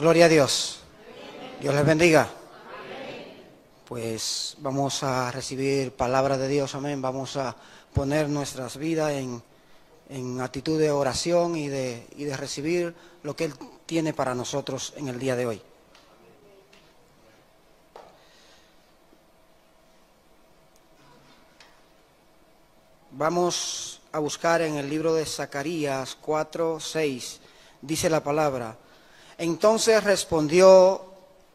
Gloria a Dios. Dios les bendiga. Pues vamos a recibir palabra de Dios, amén. Vamos a poner nuestras vidas en actitud de oración y de recibir lo que Él tiene para nosotros en el día de hoy. Vamos a buscar en el libro de Zacarías 4:6, dice la palabra: entonces respondió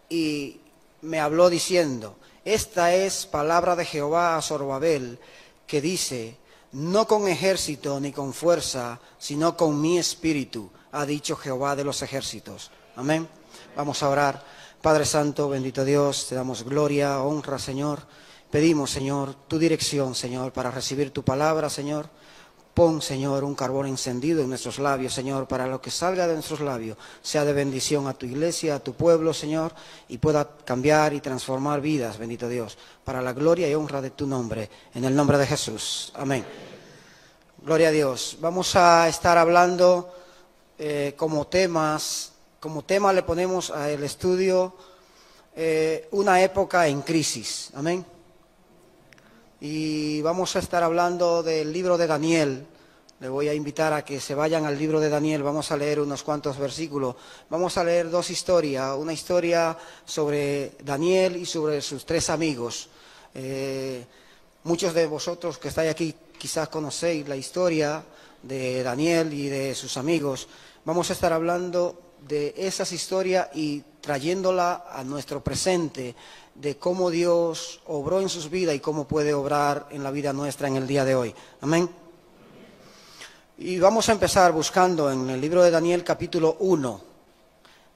y me habló diciendo: esta es palabra de Jehová a Zorobabel, que dice: no con ejército ni con fuerza, sino con mi espíritu, ha dicho Jehová de los ejércitos. Amén. Vamos a orar. Padre Santo, bendito Dios, te damos gloria, honra, Señor. Pedimos, Señor, tu dirección, Señor, para recibir tu palabra, Señor. Pon, Señor, un carbón encendido en nuestros labios, Señor, para lo que salga de nuestros labios sea de bendición a tu iglesia, a tu pueblo, Señor, y pueda cambiar y transformar vidas, bendito Dios, para la gloria y honra de tu nombre, en el nombre de Jesús. Amén. Gloria a Dios. Vamos a estar hablando como tema le ponemos al estudio una época en crisis. Amén. Y vamos a estar hablando del libro de Daniel. Le voy a invitar a que se vayan al libro de Daniel. Vamos a leer unos cuantos versículos. Vamos a leer dos historias. Una historia sobre Daniel y sobre sus tres amigos. Muchos de vosotros que estáis aquí quizás conocéis la historia de Daniel y de sus amigos. Vamos a estar hablando de esas historias y trayéndola a nuestro presente, de cómo Dios obró en sus vidas y cómo puede obrar en la vida nuestra en el día de hoy. Amén. Y vamos a empezar buscando en el libro de Daniel capítulo 1,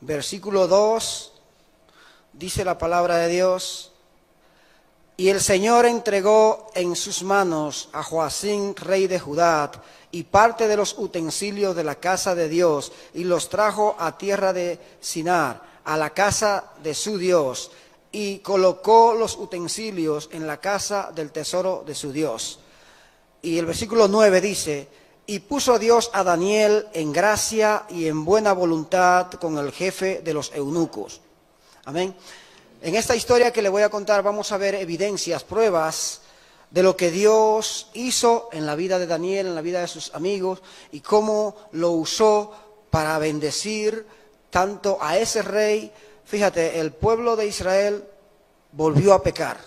versículo 2, dice la palabra de Dios: y el Señor entregó en sus manos a Joacim, rey de Judá, y parte de los utensilios de la casa de Dios, y los trajo a tierra de Sinar, a la casa de su Dios, y colocó los utensilios en la casa del tesoro de su Dios. Y el versículo 9 dice: y puso Dios a Daniel en gracia y en buena voluntad con el jefe de los eunucos. Amén. En esta historia que le voy a contar vamos a ver evidencias, pruebas de lo que Dios hizo en la vida de Daniel, en la vida de sus amigos, y cómo lo usó para bendecir tanto a ese rey. Fíjate, el pueblo de Israel volvió a pecar,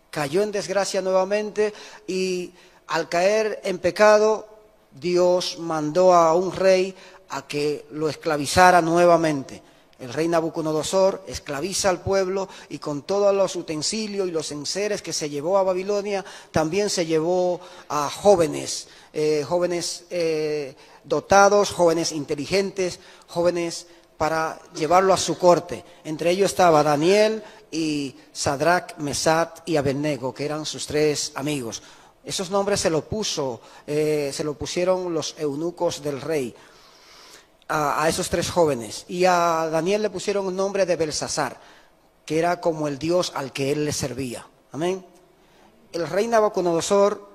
cayó en desgracia nuevamente, y al caer en pecado, Dios mandó a un rey a que lo esclavizara nuevamente. El rey Nabucodonosor esclaviza al pueblo, y con todos los utensilios y los enseres que se llevó a Babilonia, también se llevó a jóvenes, dotados, jóvenes inteligentes, jóvenes para llevarlo a su corte. Entre ellos estaba Daniel y Sadrach, Mesach y Abednego, que eran sus tres amigos. Esos nombres se lo pusieron los eunucos del rey a esos tres jóvenes, y a Daniel le pusieron un nombre de Belsasar, que era como el dios al que él le servía. Amén. El rey Nabucodonosor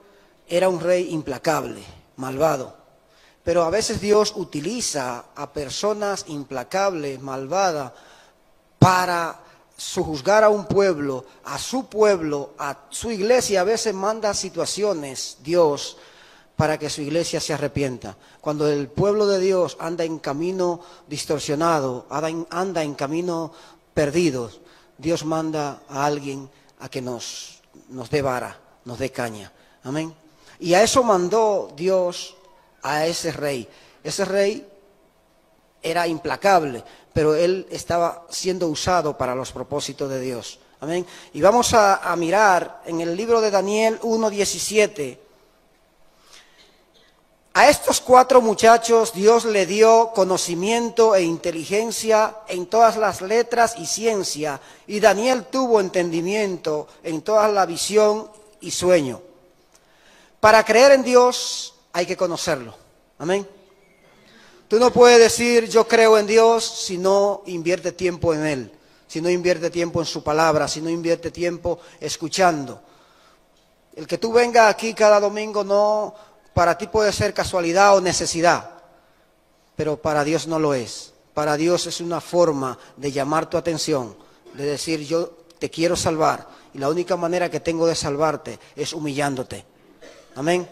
era un rey implacable, malvado, pero a veces Dios utiliza a personas implacables, malvadas, para sojuzgar a un pueblo, a su iglesia. A veces manda situaciones Dios para que su iglesia se arrepienta. Cuando el pueblo de Dios anda en camino distorsionado, anda en camino perdido, Dios manda a alguien a que nos dé vara, nos dé caña. Amén. Y a eso mandó Dios a ese rey. Ese rey era implacable, pero él estaba siendo usado para los propósitos de Dios. Amén. Y vamos a mirar en el libro de Daniel 1:17. A estos cuatro muchachos Dios le dio conocimiento e inteligencia en todas las letras y ciencia, y Daniel tuvo entendimiento en toda la visión y sueño. Para creer en Dios hay que conocerlo. Amén. Tú no puedes decir yo creo en Dios si no invierte tiempo en Él, si no invierte tiempo en su palabra, si no invierte tiempo escuchando. El que tú vengas aquí cada domingo para ti puede ser casualidad o necesidad, pero para Dios no lo es. para Dios es una forma de llamar tu atención, de decir yo te quiero salvar y la única manera que tengo de salvarte es humillándote. Amén.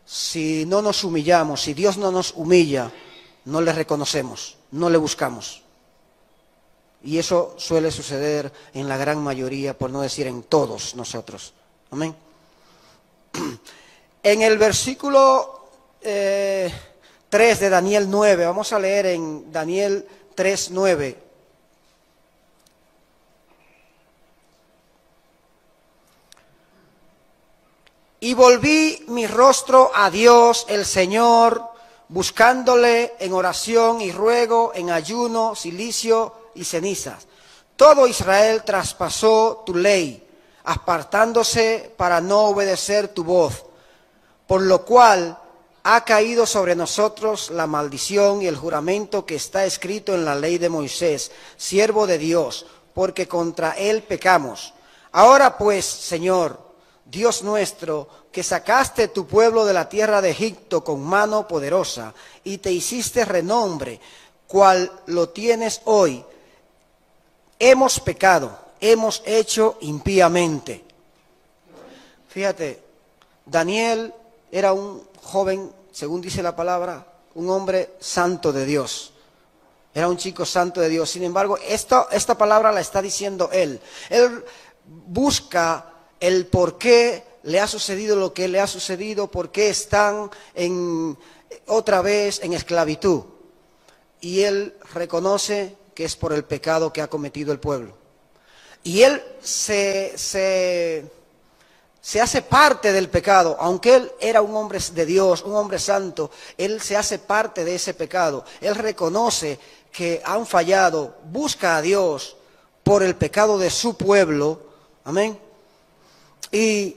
Si no nos humillamos, si Dios no nos humilla, no le reconocemos, no le buscamos. Y eso suele suceder en la gran mayoría, por no decir en todos nosotros. Amén. En el versículo 3 de Daniel 9, vamos a leer en Daniel 3:9. Y volví mi rostro a Dios, el Señor, buscándole en oración y ruego, en ayuno, cilicio y cenizas. Todo Israel traspasó tu ley, apartándose para no obedecer tu voz, por lo cual ha caído sobre nosotros la maldición y el juramento que está escrito en la ley de Moisés, siervo de Dios, porque contra él pecamos. Ahora pues, Señor, Dios nuestro, que sacaste tu pueblo de la tierra de Egipto con mano poderosa y te hiciste renombre, cual lo tienes hoy, hemos pecado, hemos hecho impíamente. Fíjate, Daniel era un joven, según dice la palabra, un hombre santo de Dios. Era un chico santo de Dios. Sin embargo, esta palabra la está diciendo él. Él busca el por qué le ha sucedido lo que le ha sucedido, por qué están otra vez en esclavitud. Y él reconoce que es por el pecado que ha cometido el pueblo. Y él se hace parte del pecado, aunque él era un hombre de Dios, un hombre santo, él se hace parte de ese pecado. Él reconoce que han fallado, busca a Dios por el pecado de su pueblo. Amén. Y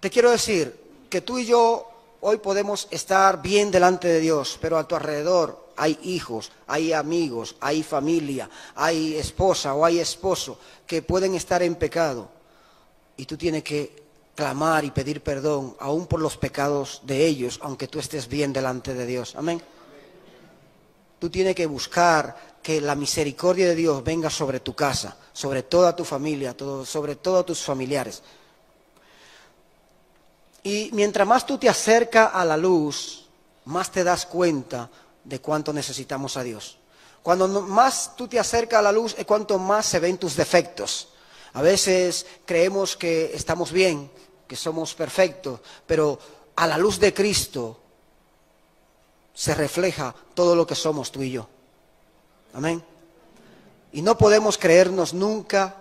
te quiero decir que tú y yo hoy podemos estar bien delante de Dios, pero a tu alrededor hay hijos, hay amigos, hay familia, hay esposa o hay esposo que pueden estar en pecado. Y tú tienes que clamar y pedir perdón, aún por los pecados de ellos, aunque tú estés bien delante de Dios. Amén. Tú tienes que buscar que la misericordia de Dios venga sobre tu casa, sobre toda tu familia, sobre todos tus familiares. Y mientras más tú te acercas a la luz, más te das cuenta de cuánto necesitamos a Dios. Cuando más tú te acercas a la luz es cuanto más se ven tus defectos. A veces creemos que estamos bien, que somos perfectos, pero a la luz de Cristo se refleja todo lo que somos tú y yo. Amén. Y no podemos creernos nunca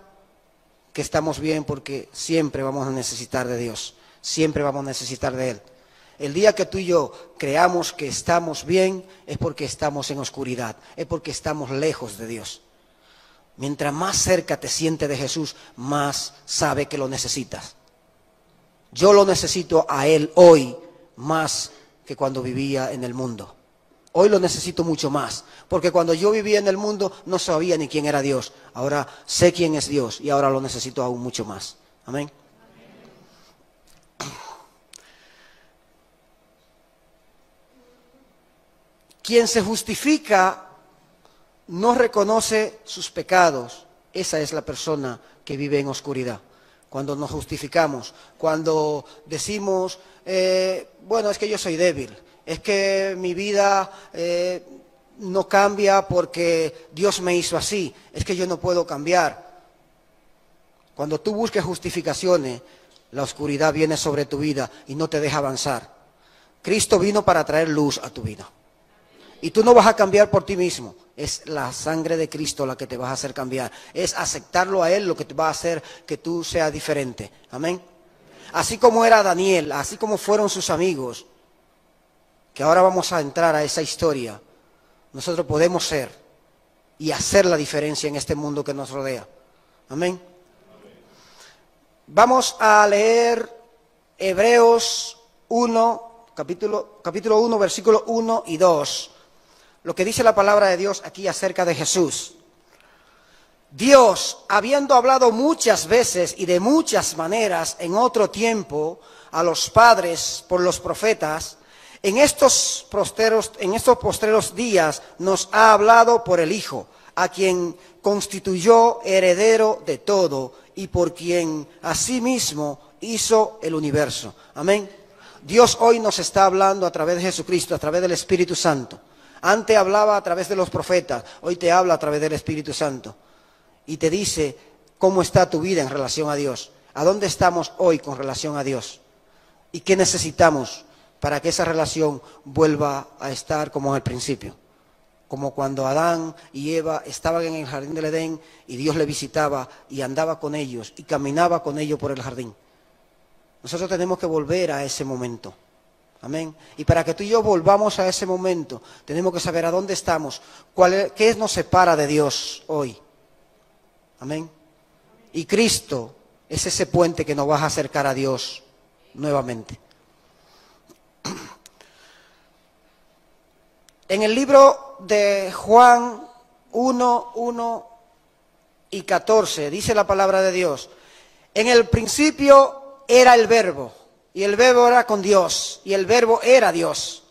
que estamos bien porque siempre vamos a necesitar de Dios, siempre vamos a necesitar de Él. El día que tú y yo creamos que estamos bien es porque estamos en oscuridad, es porque estamos lejos de Dios. Mientras más cerca te sientes de Jesús, más sabe que lo necesitas. Yo lo necesito a Él hoy más que cuando vivía en el mundo. Hoy lo necesito mucho más, porque cuando yo vivía en el mundo no sabía ni quién era Dios. Ahora sé quién es Dios y ahora lo necesito aún mucho más. Amén. Quien se justifica no reconoce sus pecados. Esa es la persona que vive en oscuridad. Cuando nos justificamos, cuando decimos, bueno, es que yo soy débil, es que mi vida no cambia porque Dios me hizo así, es que yo no puedo cambiar. Cuando tú busques justificaciones, la oscuridad viene sobre tu vida y no te deja avanzar. Cristo vino para traer luz a tu vida. Y tú no vas a cambiar por ti mismo. Es la sangre de Cristo la que te va a hacer cambiar. Es aceptarlo a Él lo que te va a hacer que tú seas diferente. Amén. Así como era Daniel, así como fueron sus amigos, que ahora vamos a entrar a esa historia, nosotros podemos ser y hacer la diferencia en este mundo que nos rodea. Amén. Vamos a leer Hebreos 1, capítulo 1, versículo 1 y 2. Lo que dice la palabra de Dios aquí acerca de Jesús. Dios, habiendo hablado muchas veces y de muchas maneras en otro tiempo a los padres por los profetas, En estos postreros días nos ha hablado por el Hijo, a quien constituyó heredero de todo y por quien asimismo hizo el universo. Amén. Dios hoy nos está hablando a través de Jesucristo, a través del Espíritu Santo. Antes hablaba a través de los profetas, hoy te habla a través del Espíritu Santo. Y te dice cómo está tu vida en relación a Dios. ¿A dónde estamos hoy con relación a Dios? ¿Y qué necesitamos para que esa relación vuelva a estar como al principio? Como cuando Adán y Eva estaban en el jardín del Edén y Dios le visitaba y andaba con ellos y caminaba con ellos por el jardín. Nosotros tenemos que volver a ese momento. Amén. Y para que tú y yo volvamos a ese momento, tenemos que saber a dónde estamos, qué nos separa de Dios hoy. Amén. Y Cristo es ese puente que nos va a acercar a Dios nuevamente. En el libro de Juan 1, 1 y 14 dice la palabra de Dios: en el principio era el Verbo, y el Verbo era con Dios, y el Verbo era Dios.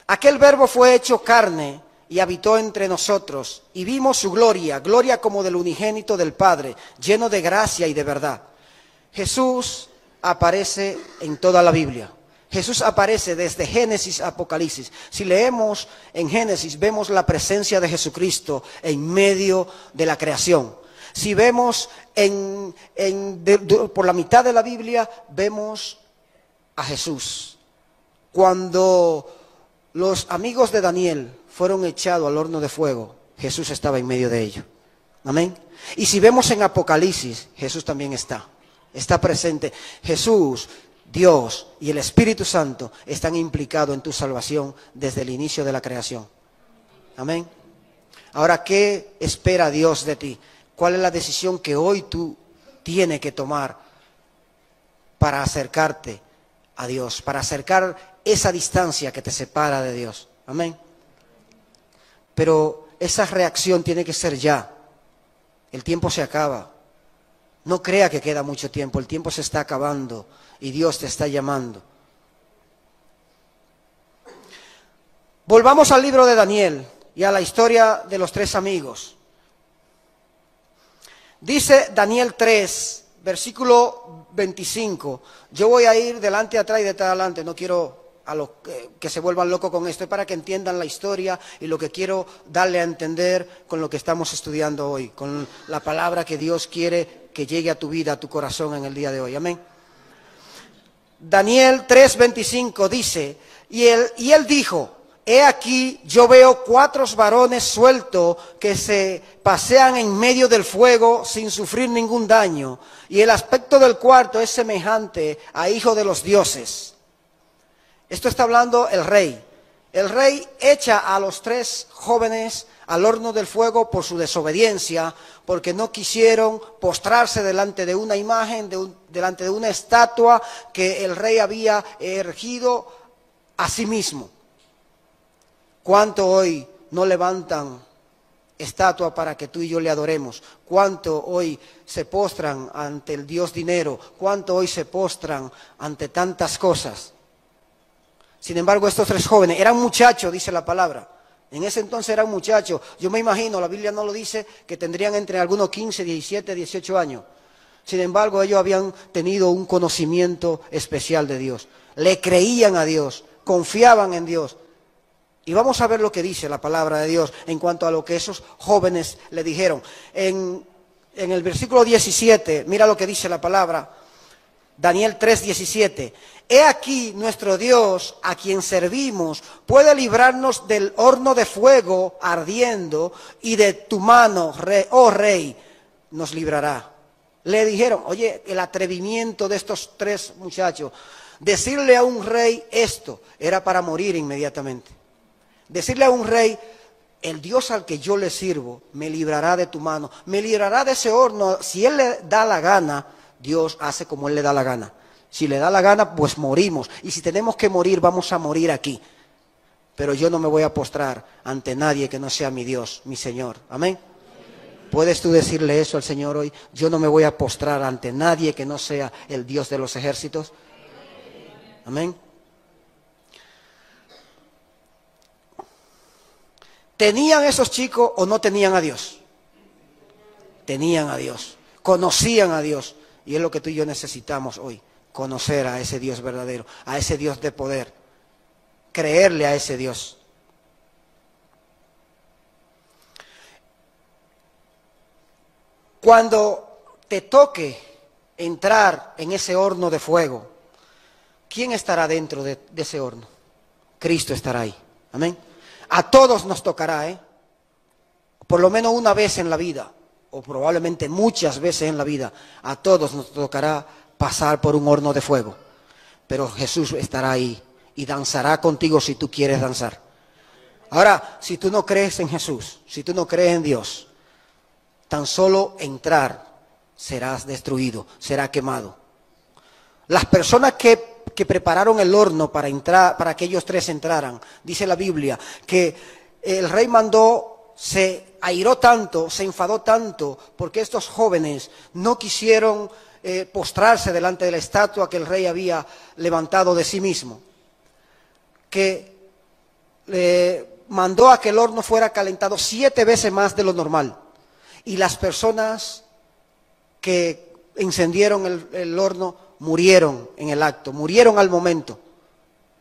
Aquel Verbo fue hecho carne y habitó entre nosotros, y vimos su gloria, gloria como del unigénito del Padre, lleno de gracia y de verdad. Jesús aparece en toda la Biblia. Jesús aparece desde Génesis a Apocalipsis. Si leemos en Génesis, vemos la presencia de Jesucristo en medio de la creación. Si vemos por la mitad de la Biblia, vemos a Jesús. Cuando los amigos de Daniel fueron echados al horno de fuego, Jesús estaba en medio de ellos. Amén. Y si vemos en Apocalipsis, Jesús también está presente. Jesús, Dios y el Espíritu Santo están implicados en tu salvación desde el inicio de la creación. Amén. Ahora, ¿qué espera Dios de ti? ¿Cuál es la decisión que hoy tú tienes que tomar para acercarte a Dios, para acercar esa distancia que te separa de Dios? Amén. Pero esa reacción tiene que ser ya. El tiempo se acaba. No crea que queda mucho tiempo. El tiempo se está acabando y Dios te está llamando. Volvamos al libro de Daniel y a la historia de los tres amigos. Dice Daniel 3, versículo 25. Yo voy a ir delante, atrás y detrás, adelante. No quiero a los que se vuelvan locos con esto, es para que entiendan la historia y lo que quiero darle a entender con lo que estamos estudiando hoy, con la palabra que Dios quiere que llegue a tu vida, a tu corazón en el día de hoy. Amén. Daniel 3:25 dice, y él dijo: he aquí, yo veo 4 varones sueltos que se pasean en medio del fuego sin sufrir ningún daño, y el aspecto del cuarto es semejante a hijo de los dioses. Esto está hablando el rey. El rey echa a los 3 jóvenes al horno del fuego por su desobediencia, porque no quisieron postrarse delante de una imagen, delante de una estatua que el rey había erigido a sí mismo. ¿Cuánto hoy no levantan estatua para que tú y yo le adoremos? ¿Cuánto hoy se postran ante el Dios dinero? ¿Cuánto hoy se postran ante tantas cosas? Sin embargo, estos 3 jóvenes eran muchachos, dice la palabra. En ese entonces eran muchachos. Yo me imagino, la Biblia no lo dice, que tendrían entre algunos 15, 17, 18 años. Sin embargo, ellos habían tenido un conocimiento especial de Dios. Le creían a Dios, confiaban en Dios. Y vamos a ver lo que dice la palabra de Dios en cuanto a lo que esos jóvenes le dijeron. En el versículo 17, mira lo que dice la palabra. Daniel 3:17. He aquí nuestro Dios, a quien servimos, puede librarnos del horno de fuego ardiendo, y de tu mano, oh rey, nos librará. Le dijeron, oye, el atrevimiento de estos 3 muchachos. Decirle a un rey esto era para morir inmediatamente. Decirle a un rey, el Dios al que yo le sirvo me librará de tu mano, me librará de ese horno. Si Él le da la gana, Dios hace como Él le da la gana. Si le da la gana, pues morimos. Y si tenemos que morir, vamos a morir aquí. Pero yo no me voy a postrar ante nadie que no sea mi Dios, mi Señor. Amén. ¿Puedes tú decirle eso al Señor hoy? Yo no me voy a postrar ante nadie que no sea el Dios de los ejércitos. Amén. ¿Tenían esos chicos o no tenían a Dios? Tenían a Dios, conocían a Dios. Y es lo que tú y yo necesitamos hoy, conocer a ese Dios verdadero, a ese Dios de poder, creerle a ese Dios. Cuando te toque entrar en ese horno de fuego, ¿quién estará dentro de ese horno? Cristo estará ahí. Amén. A todos nos tocará, por lo menos una vez en la vida, o probablemente muchas veces en la vida, a todos nos tocará pasar por un horno de fuego. Pero Jesús estará ahí y danzará contigo si tú quieres danzar. Ahora, si tú no crees en Jesús, si tú no crees en Dios, tan solo entrar serás destruido, será quemado. Las personas que prepararon el horno para entrar, para que ellos tres entraran, dice la Biblia, que el rey mandó, se airó tanto, se enfadó tanto, porque estos jóvenes no quisieron postrarse delante de la estatua que el rey había levantado de sí mismo, que mandó a que el horno fuera calentado 7 veces más de lo normal. Y las personas que encendieron el horno murieron en el acto, murieron al momento.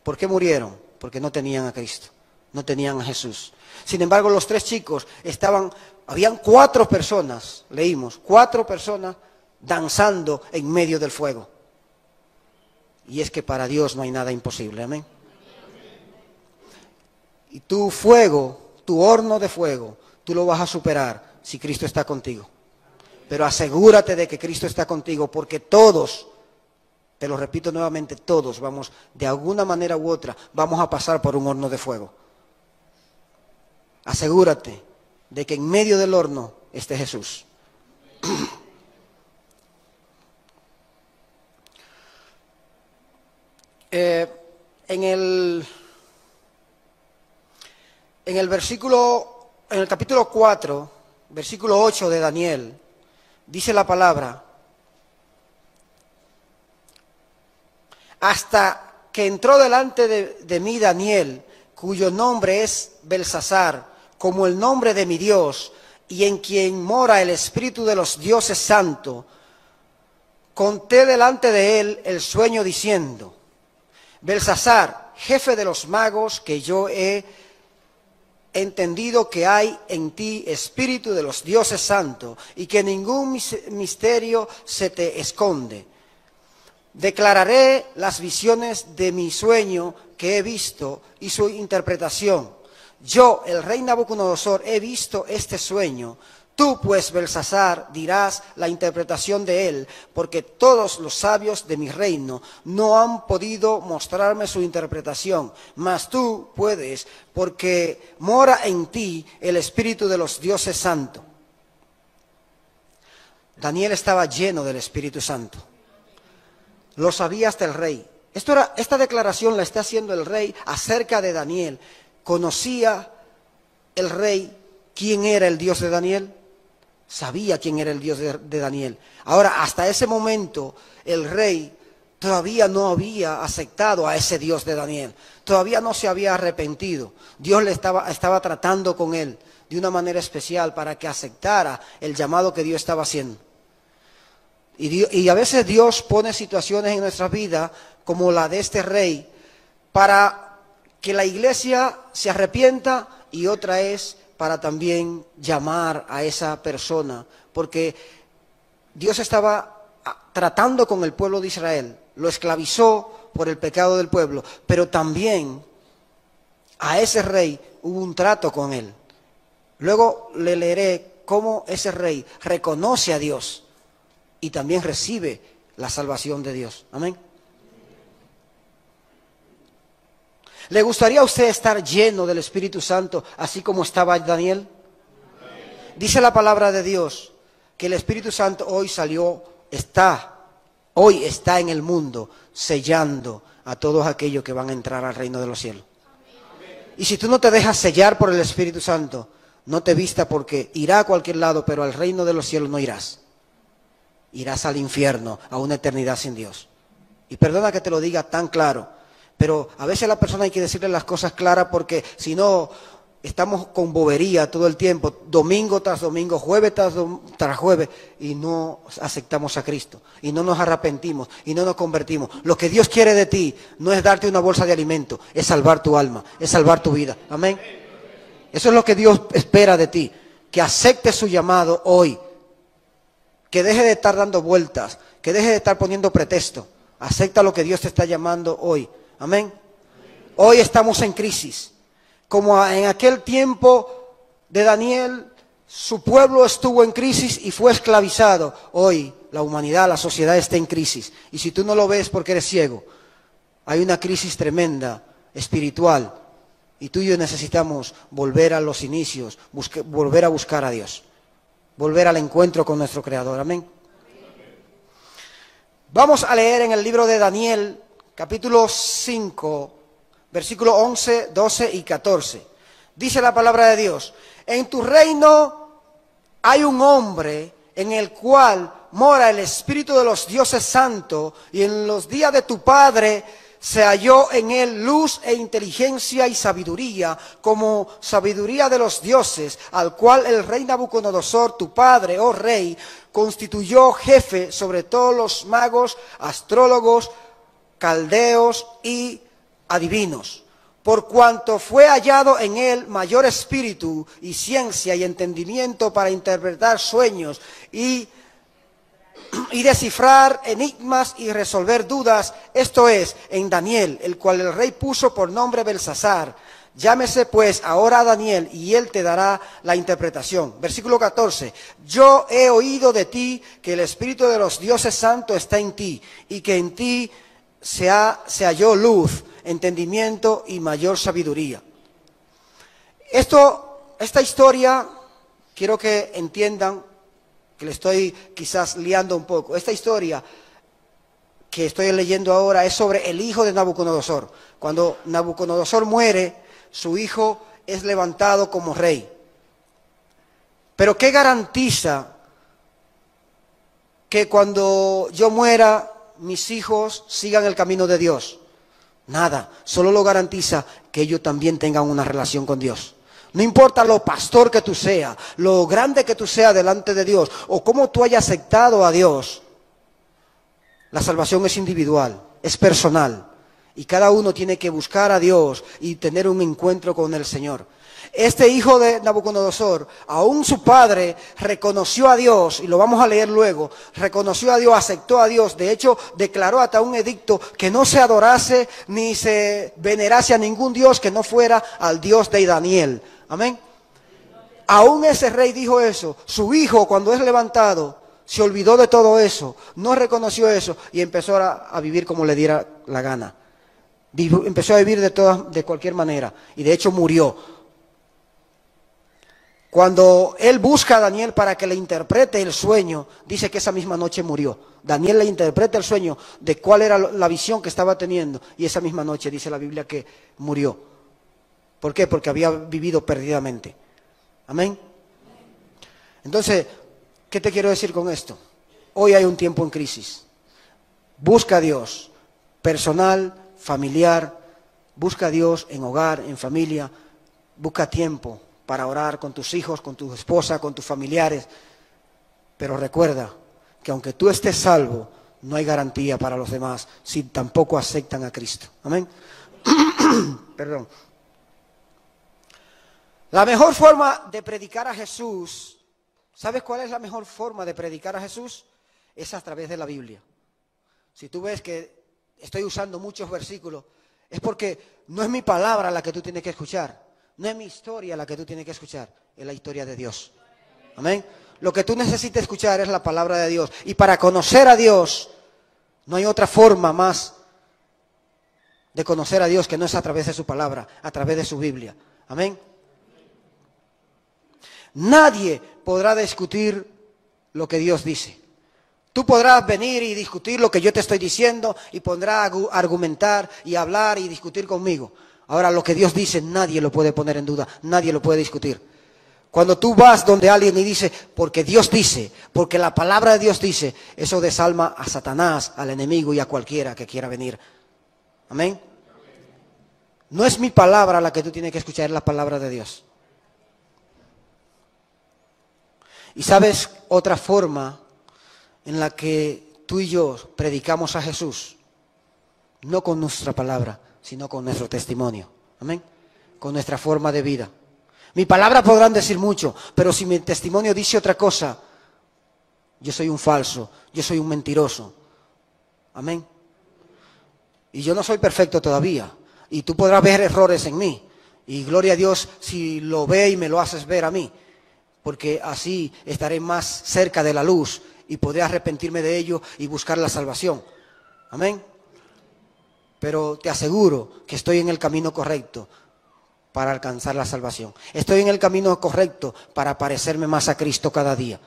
¿Por qué murieron? Porque no tenían a Cristo, no tenían a Jesús. Sin embargo, los 3 chicos habían 4 personas, leímos, 4 personas danzando en medio del fuego. Y es que para Dios no hay nada imposible, amén. Y tu fuego, tu horno de fuego, tú lo vas a superar si Cristo está contigo. Pero asegúrate de que Cristo está contigo, porque todos, te lo repito nuevamente, todos vamos, de alguna manera u otra, vamos a pasar por un horno de fuego. Asegúrate de que en medio del horno esté Jesús. En el capítulo 4, versículo 8 de Daniel, dice la palabra: hasta que entró delante de mí Daniel, cuyo nombre es Belsasar, como el nombre de mi Dios, y en quien mora el Espíritu de los dioses santos, conté delante de él el sueño diciendo: Belsasar, jefe de los magos, que yo he entendido que hay en ti espíritu de los dioses santos y que ningún misterio se te esconde. Declararé las visiones de mi sueño que he visto y su interpretación. Yo, el rey Nabucodonosor, he visto este sueño. Tú, pues, Belsasar, dirás la interpretación de él, porque todos los sabios de mi reino no han podido mostrarme su interpretación, mas tú puedes, porque mora en ti el espíritu de los dioses santos. Daniel estaba lleno del Espíritu Santo. Lo sabía hasta el rey. Esta declaración la está haciendo el rey acerca de Daniel. ¿Conocía el rey quién era el Dios de Daniel? Sabía quién era el Dios de Daniel. Ahora, hasta ese momento, el rey todavía no había aceptado a ese Dios de Daniel. Todavía no se había arrepentido. Dios estaba tratando con él de una manera especial para que aceptara el llamado que Dios estaba haciendo. Y a veces Dios pone situaciones en nuestra vida como la de este rey para que la iglesia se arrepienta, y otra es para también llamar a esa persona, porque Dios estaba tratando con el pueblo de Israel, lo esclavizó por el pecado del pueblo, pero también a ese rey hubo un trato con él. Luego le leeré cómo ese rey reconoce a Dios y también recibe la salvación de Dios. Amén. ¿Le gustaría a usted estar lleno del Espíritu Santo, así como estaba Daniel? Dice la palabra de Dios que el Espíritu Santo hoy está en el mundo, sellando a todos aquellos que van a entrar al reino de los cielos. Y si tú no te dejas sellar por el Espíritu Santo, no te vista, porque irá a cualquier lado, pero al reino de los cielos no irás. Irás al infierno, a una eternidad sin Dios. Y perdona que te lo diga tan claro, pero a veces a la persona hay que decirle las cosas claras, porque si no, estamos con bobería todo el tiempo, domingo tras domingo, jueves tras jueves, y no aceptamos a Cristo, y no nos arrepentimos, y no nos convertimos. Lo que Dios quiere de ti no es darte una bolsa de alimento, es salvar tu alma, es salvar tu vida. Amén. Eso es lo que Dios espera de ti, que aceptes su llamado hoy, que deje de estar dando vueltas, que deje de estar poniendo pretexto. Acepta lo que Dios te está llamando hoy. Amén. Hoy estamos en crisis. Como en aquel tiempo de Daniel, su pueblo estuvo en crisis y fue esclavizado. Hoy la humanidad, la sociedad está en crisis. Y si tú no lo ves porque eres ciego, hay una crisis tremenda, espiritual. Y tú y yo necesitamos volver a los inicios, volver a buscar a Dios. Volver al encuentro con nuestro Creador. Amén. Vamos a leer en el libro de Daniel, capítulo 5, versículos 11, 12 y 14. Dice la palabra de Dios: en tu reino hay un hombre en el cual mora el Espíritu de los dioses santos, y en los días de tu padre se halló en él luz e inteligencia y sabiduría, como sabiduría de los dioses, al cual el rey Nabucodonosor, tu padre, oh rey, constituyó jefe sobre todos los magos, astrólogos, caldeos y adivinos. Por cuanto fue hallado en él mayor espíritu y ciencia y entendimiento para interpretar sueños y descifrar enigmas y resolver dudas, esto es, en Daniel, el cual el rey puso por nombre Belsasar. Llámese pues ahora a Daniel, y él te dará la interpretación. Versículo 14. Yo he oído de ti que el Espíritu de los dioses santos está en ti, y que en ti se halló luz, entendimiento y mayor sabiduría. Esta historia, quiero que entiendan, que le estoy quizás liando un poco. Esta historia que estoy leyendo ahora es sobre el hijo de Nabucodonosor. Cuando Nabucodonosor muere, su hijo es levantado como rey. Pero ¿qué garantiza que cuando yo muera, mis hijos sigan el camino de Dios? Nada, solo lo garantiza que ellos también tengan una relación con Dios. No importa lo pastor que tú seas, lo grande que tú seas delante de Dios, o cómo tú hayas aceptado a Dios, la salvación es individual, es personal. Y cada uno tiene que buscar a Dios y tener un encuentro con el Señor. Este hijo de Nabucodonosor, aún su padre reconoció a Dios, y lo vamos a leer luego, reconoció a Dios, aceptó a Dios, de hecho declaró hasta un edicto que no se adorase ni se venerase a ningún Dios que no fuera al Dios de Daniel. Amén. Aún ese rey dijo eso. Su hijo, cuando es levantado, se olvidó de todo eso, no reconoció eso y empezó a vivir como le diera la gana. Empezó a vivir de cualquier manera, y de hecho murió. Cuando él busca a Daniel para que le interprete el sueño, dice que esa misma noche murió. Daniel le interpreta el sueño de cuál era la visión que estaba teniendo, y esa misma noche dice la Biblia que murió. ¿Por qué? Porque había vivido perdidamente. Amén. Entonces, ¿qué te quiero decir con esto? Hoy hay un tiempo en crisis. Busca a Dios, personal, familiar. Busca a Dios en hogar, en familia. Busca tiempo para orar con tus hijos, con tu esposa, con tus familiares. Pero recuerda que aunque tú estés salvo, no hay garantía para los demás si tampoco aceptan a Cristo. Amén. Perdón. La mejor forma de predicar a Jesús, ¿sabes cuál es la mejor forma de predicar a Jesús? Es a través de la Biblia. Si tú ves que estoy usando muchos versículos, es porque no es mi palabra la que tú tienes que escuchar, no es mi historia la que tú tienes que escuchar, es la historia de Dios. Amén. Lo que tú necesitas escuchar es la palabra de Dios. Y para conocer a Dios, no hay otra forma más de conocer a Dios que no es a través de su palabra, a través de su Biblia. Amén. Nadie podrá discutir lo que Dios dice. Tú podrás venir y discutir lo que yo te estoy diciendo y podrás argumentar y hablar y discutir conmigo. Ahora, lo que Dios dice, nadie lo puede poner en duda, nadie lo puede discutir. Cuando tú vas donde alguien y dice, porque Dios dice, porque la palabra de Dios dice, eso desalma a Satanás, al enemigo y a cualquiera que quiera venir. Amén. No es mi palabra la que tú tienes que escuchar, es la palabra de Dios. ¿Y sabes otra forma en la que tú y yo predicamos a Jesús? No con nuestra palabra, sino con nuestro testimonio. Amén. Con nuestra forma de vida. Mi palabra podrán decir mucho, pero si mi testimonio dice otra cosa, yo soy un falso, yo soy un mentiroso. Amén. Y yo no soy perfecto todavía. Y tú podrás ver errores en mí. Y gloria a Dios si lo ve y me lo haces ver a mí. Porque así estaré más cerca de la luz y podré arrepentirme de ello y buscar la salvación. Amén. Pero te aseguro que estoy en el camino correcto para alcanzar la salvación. Estoy en el camino correcto para parecerme más a Cristo cada día.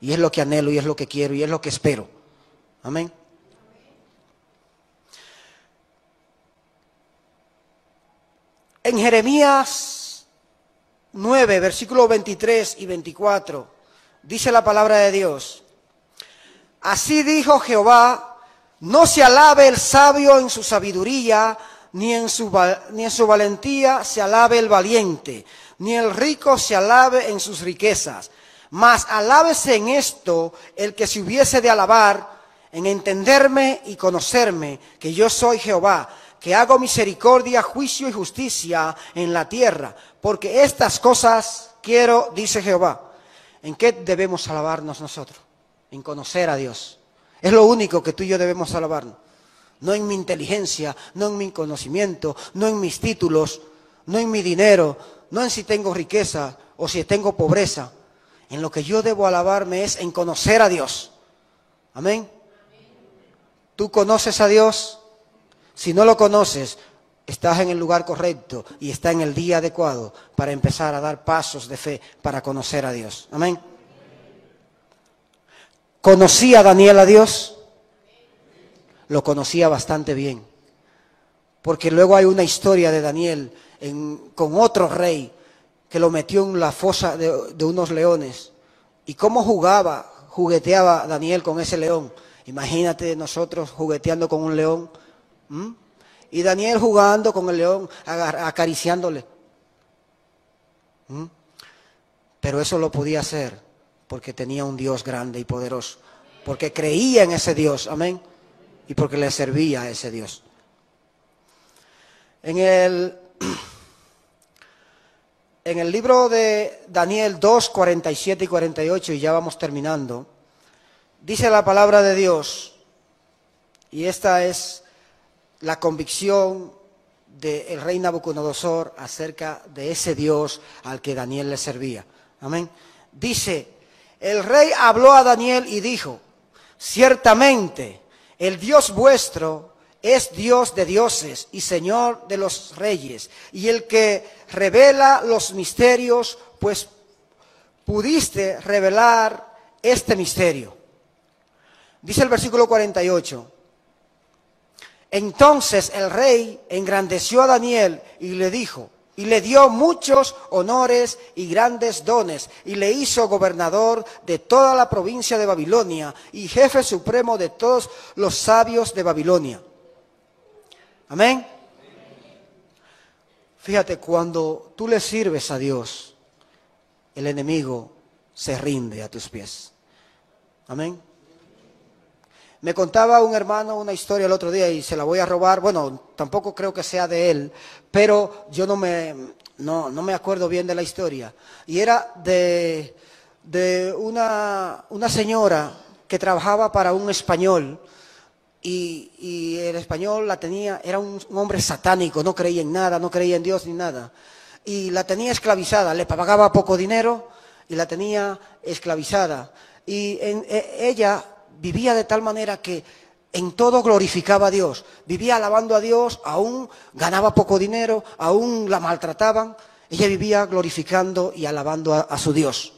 Y es lo que anhelo, y es lo que quiero, y es lo que espero. Amén. En Jeremías 9, versículos 23 y 24, dice la palabra de Dios: así dijo Jehová, no se alabe el sabio en su sabiduría, ni en su valentía se alabe el valiente, ni el rico se alabe en sus riquezas. Mas alábese en esto el que se hubiese de alabar, en entenderme y conocerme, que yo soy Jehová, que hago misericordia, juicio y justicia en la tierra, porque estas cosas quiero, dice Jehová. ¿En qué debemos alabarnos nosotros? En conocer a Dios. Es lo único que tú y yo debemos alabarnos. No en mi inteligencia, no en mi conocimiento, no en mis títulos, no en mi dinero, no en si tengo riqueza o si tengo pobreza. En lo que yo debo alabarme es en conocer a Dios. Amén. ¿Tú conoces a Dios? Si no lo conoces, estás en el lugar correcto y está en el día adecuado para empezar a dar pasos de fe para conocer a Dios. Amén. ¿Conocía Daniel a Dios? Lo conocía bastante bien. Porque luego hay una historia de Daniel con otro rey que lo metió en la fosa de unos leones. ¿Y cómo jugueteaba Daniel con ese león? Imagínate nosotros jugueteando con un león. Y Daniel jugando con el león, acariciándole. Pero eso lo podía hacer porque tenía un Dios grande y poderoso. Porque creía en ese Dios, amén. Y porque le servía a ese Dios. En el libro de Daniel 2, 47 y 48, y ya vamos terminando, dice la palabra de Dios, y esta es la convicción del rey Nabucodonosor acerca de ese Dios al que Daniel le servía. Amén. Dice, el rey habló a Daniel y dijo, ciertamente el Dios vuestro es Dios de dioses y Señor de los reyes, y el que revela los misterios, pues pudiste revelar este misterio. Dice el versículo 48. Entonces el rey engrandeció a Daniel y le dijo, y le dio muchos honores y grandes dones, y le hizo gobernador de toda la provincia de Babilonia y jefe supremo de todos los sabios de Babilonia. Amén. Fíjate, cuando tú le sirves a Dios, el enemigo se rinde a tus pies. Amén. Me contaba un hermano una historia el otro día y se la voy a robar. Bueno, tampoco creo que sea de él, pero yo no me acuerdo bien de la historia. Y era de una señora que trabajaba para un español y el español la tenía, era un hombre satánico, no creía en nada, no creía en Dios ni nada. Y la tenía esclavizada, le pagaba poco dinero y la tenía esclavizada. Y ella vivía de tal manera que en todo glorificaba a Dios. Vivía alabando a Dios, aún ganaba poco dinero, aún la maltrataban. Ella vivía glorificando y alabando a su Dios.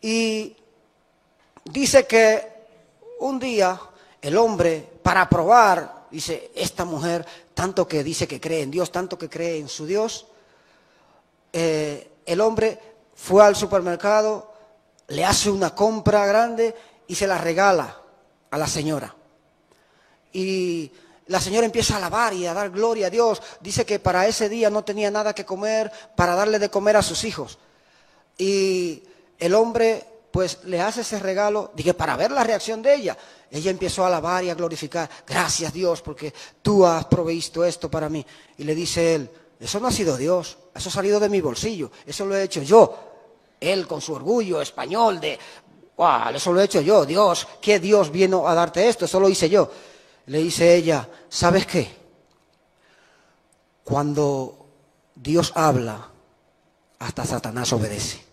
Y dice que un día el hombre, para probar, dice, esta mujer, tanto que dice que cree en Dios, tanto que cree en su Dios, el hombre fue al supermercado, le hace una compra grande y se la regala a la señora. Y la señora empieza a alabar y a dar gloria a Dios. Dice que para ese día no tenía nada que comer para darle de comer a sus hijos. Y el hombre pues le hace ese regalo, dije, para ver la reacción de ella. Ella empezó a alabar y a glorificar. Gracias, Dios, porque tú has provisto esto para mí. Y le dice él, eso no ha sido Dios, eso ha salido de mi bolsillo, eso lo he hecho yo. Él con su orgullo español de, wow, eso lo he hecho yo, Dios, ¿qué Dios vino a darte esto? Eso lo hice yo. Le dice ella, ¿sabes qué? Cuando Dios habla, hasta Satanás obedece.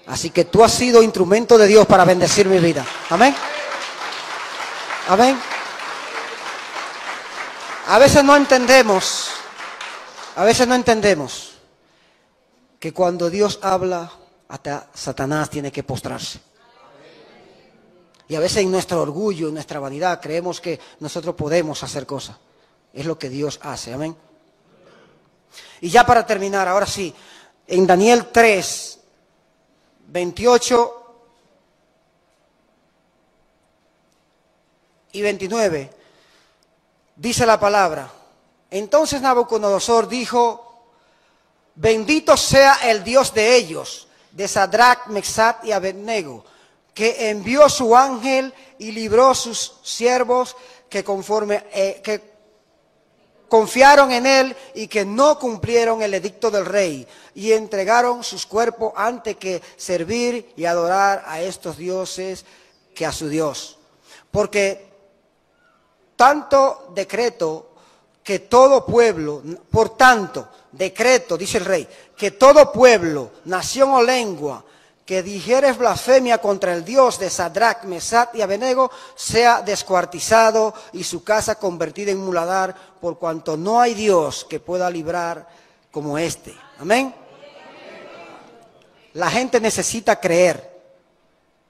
Así que tú has sido instrumento de Dios para bendecir mi vida. Amén. Amén. A veces no entendemos que cuando Dios habla, hasta Satanás tiene que postrarse. Y a veces en nuestro orgullo, en nuestra vanidad, creemos que nosotros podemos hacer cosas. Es lo que Dios hace. Amén. Y ya para terminar, ahora sí, en Daniel 3, 28 y 29, dice la palabra. Entonces Nabucodonosor dijo, bendito sea el Dios de ellos, de Sadrach, Mesach y Abednego, que envió su ángel y libró sus siervos que confiaron en él y que no cumplieron el edicto del rey y entregaron sus cuerpos antes que servir y adorar a estos dioses que a su Dios. Porque tanto decreto que todo pueblo, por tanto decreto, dice el rey, que todo pueblo, nación o lengua que dijeres blasfemia contra el Dios de Sadrach, Mesach y Abednego, sea descuartizado y su casa convertida en muladar, por cuanto no hay Dios que pueda librar como este. Amén. La gente necesita creer,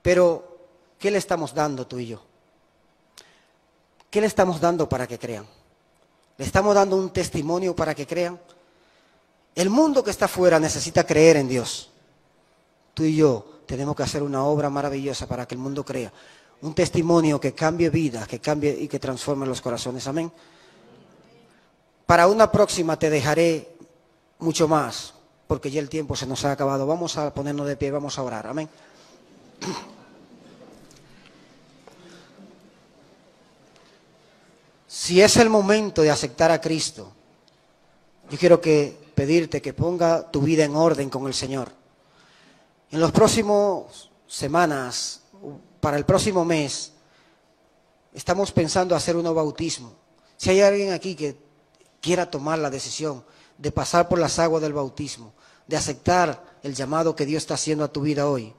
pero ¿qué le estamos dando tú y yo? ¿Qué le estamos dando para que crean? ¿Le estamos dando un testimonio para que crean? El mundo que está afuera necesita creer en Dios. Tú y yo tenemos que hacer una obra maravillosa para que el mundo crea. Un testimonio que cambie vidas, que cambie y que transforme los corazones. Amén. Para una próxima te dejaré mucho más, porque ya el tiempo se nos ha acabado. Vamos a ponernos de pie, vamos a orar. Amén. Si es el momento de aceptar a Cristo, yo quiero pedirte que ponga tu vida en orden con el Señor. En las próximas semanas, para el próximo mes, estamos pensando hacer un nuevo bautismo. Si hay alguien aquí que quiera tomar la decisión de pasar por las aguas del bautismo, de aceptar el llamado que Dios está haciendo a tu vida hoy,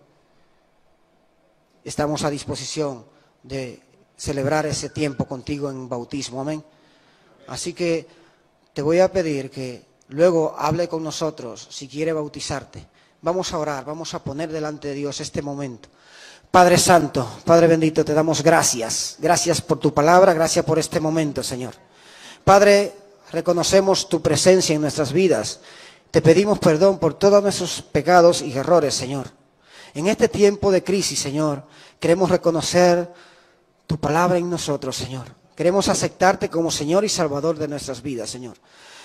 estamos a disposición de celebrar ese tiempo contigo en bautismo. Amén. Así que te voy a pedir que luego hable con nosotros si quiere bautizarte. Vamos a orar, vamos a poner delante de Dios este momento. Padre Santo, Padre bendito, te damos gracias. Gracias por tu palabra, gracias por este momento, Señor. Padre, reconocemos tu presencia en nuestras vidas. Te pedimos perdón por todos nuestros pecados y errores, Señor. En este tiempo de crisis, Señor, queremos reconocer tu palabra en nosotros, Señor. Queremos aceptarte como Señor y Salvador de nuestras vidas, Señor.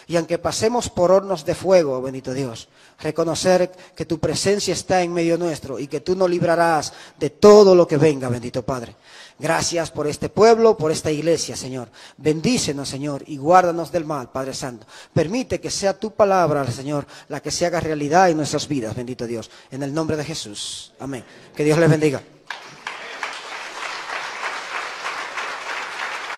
Y aunque pasemos por hornos de fuego, bendito Dios, reconocer que tu presencia está en medio nuestro y que tú nos librarás de todo lo que venga, bendito Padre. Gracias por este pueblo, por esta iglesia, Señor. Bendícenos, Señor, y guárdanos del mal, Padre Santo. Permite que sea tu palabra, Señor, la que se haga realidad en nuestras vidas, bendito Dios. En el nombre de Jesús. Amén. Que Dios les bendiga.